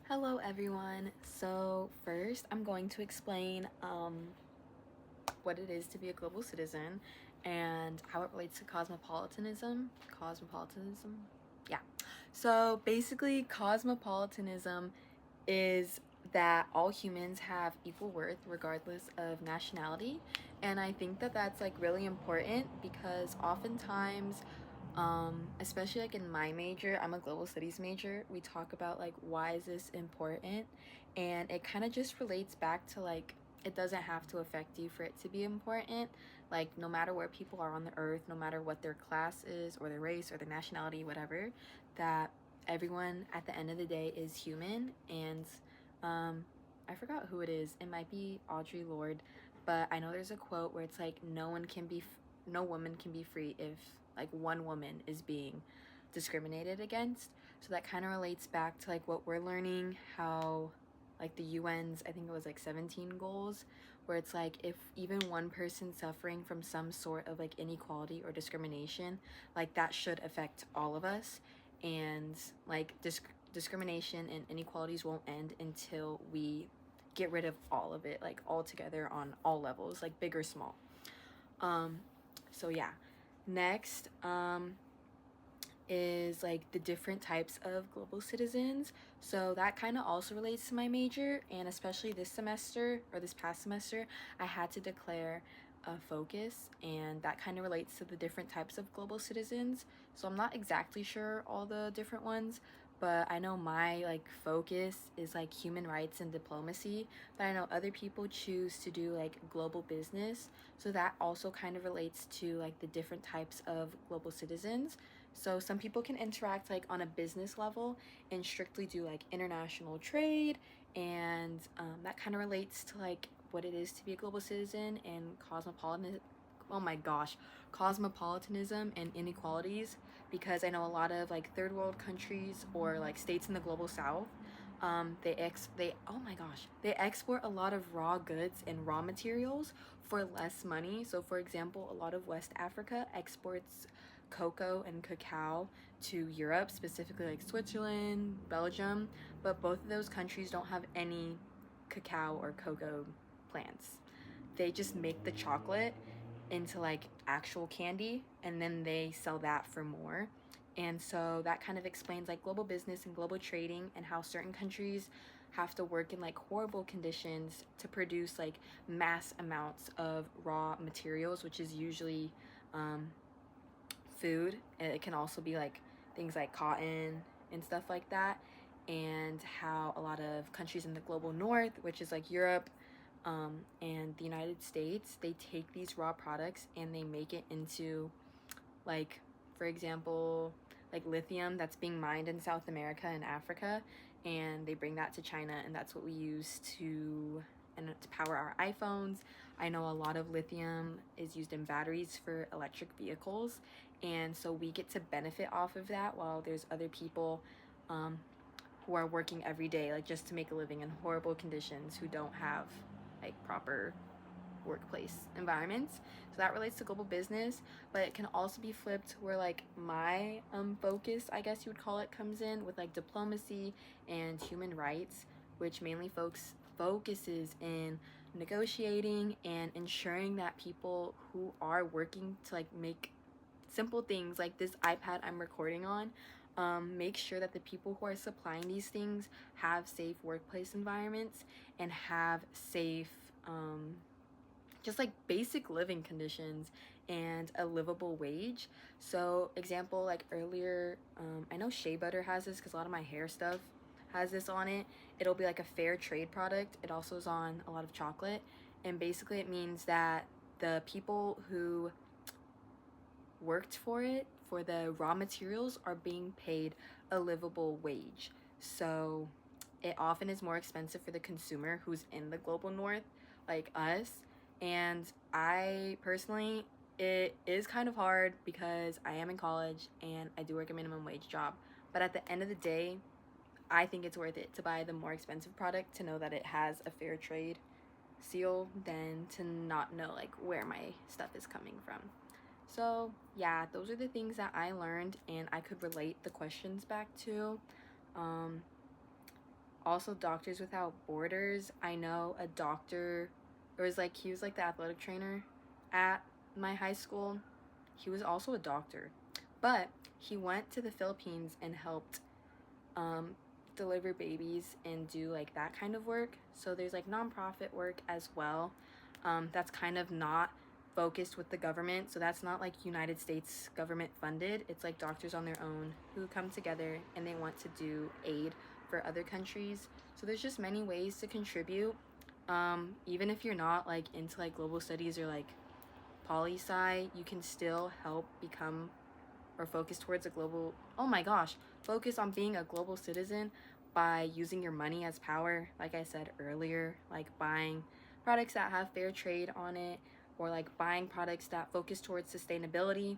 Hello everyone. So first I'm going to explain what it is to be a global citizen and how it relates to cosmopolitanism. Cosmopolitanism? Yeah. So basically cosmopolitanism is that all humans have equal worth regardless of nationality, and I think that that's like really important because oftentimes especially like in my major, I'm a global studies major, we talk about like why is this important, and it kind of just relates back to like it doesn't have to affect you for it to be important. Like no matter where people are on the earth, no matter what their class is or their race or their nationality, whatever, that everyone at the end of the day is human. And I forgot who it is, it might be Audre Lorde, but I know there's a quote where it's like no woman can be free if like one woman is being discriminated against. So that kind of relates back to like what we're learning, how like the UN's, I think it was like 17 goals, where it's like if even one person suffering from some sort of like inequality or discrimination, like that should affect all of us. And like discrimination and inequalities won't end until we get rid of all of it, like all together on all levels, like big or small. um so yeah. Next is like the different types of global citizens. So that kind of also relates to my major, and especially this semester or this past semester, I had to declare a focus, and that kind of relates to the different types of global citizens. So I'm not exactly sure all the different ones, but I know my like focus is like human rights and diplomacy, but I know other people choose to do like global business. So that also kind of relates to like the different types of global citizens. So some people can interact like on a business level and strictly do like international trade, and that kind of relates to like what it is to be a global citizen and cosmopolitan. Oh my gosh, cosmopolitanism and inequalities, because I know a lot of like third world countries or like states in the global south, they export a lot of raw goods and raw materials for less money. So for example, a lot of West Africa exports cocoa and cacao to Europe, specifically like Switzerland, Belgium, but both of those countries don't have any cacao or cocoa plants. They just make the chocolate into like actual candy, and then they sell that for more. And so that kind of explains like global business and global trading, and how certain countries have to work in like horrible conditions to produce like mass amounts of raw materials, which is usually um, food. It can also be like things like cotton and stuff like that. And how a lot of countries in the global north, which is like Europe, and the United States, they take these raw products and they make it into like, for example, like lithium that's being mined in South America and Africa, and they bring that to China, and that's what we use to power our iPhones. I know a lot of lithium is used in batteries for electric vehicles, and so we get to benefit off of that, while there's other people um, who are working every day like just to make a living in horrible conditions, who don't have like proper workplace environments. So that relates to global business, but it can also be flipped where like my focus, I guess you would call it, comes in with like diplomacy and human rights, which mainly focuses in negotiating and ensuring that people who are working to like make simple things like this iPad I'm recording on, make sure that the people who are supplying these things have safe workplace environments and have safe, just like basic living conditions and a livable wage. So example, like earlier, I know shea butter has this because a lot of my hair stuff has this on it. It'll be like a fair trade product. It also is on a lot of chocolate, and basically it means that the people who worked for it, for the raw materials, are being paid a livable wage. So it often is more expensive for the consumer who's in the global north, like us. And I personally, it is kind of hard because I am in college and I do work a minimum wage job. But at the end of the day, I think it's worth it to buy the more expensive product, to know that it has a fair trade seal, than to not know like where my stuff is coming from. So yeah, those are the things that I learned and I could relate the questions back to. Um, Also, Doctors Without Borders. I know a doctor, he was like the athletic trainer at my high school. He was also a doctor, but he went to the Philippines and helped um, deliver babies and do like that kind of work. So there's like nonprofit work as well. That's kind of not focused with the government. So that's not like United States government funded. It's like doctors on their own who come together and they want to do aid for other countries. So there's just many ways to contribute. Even if you're not like into like global studies or like poli sci, you can still help become or focus towards a global, oh my gosh, focus on being a global citizen by using your money as power, like I said earlier, like buying products that have fair trade on it, or like buying products that focus towards sustainability.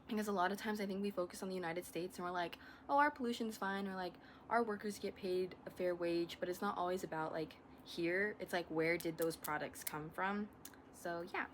Because a lot of times I think we focus on the United States and we're like, oh, our pollution's fine, or like our workers get paid a fair wage, but it's not always about like here. It's like, where did those products come from? So yeah.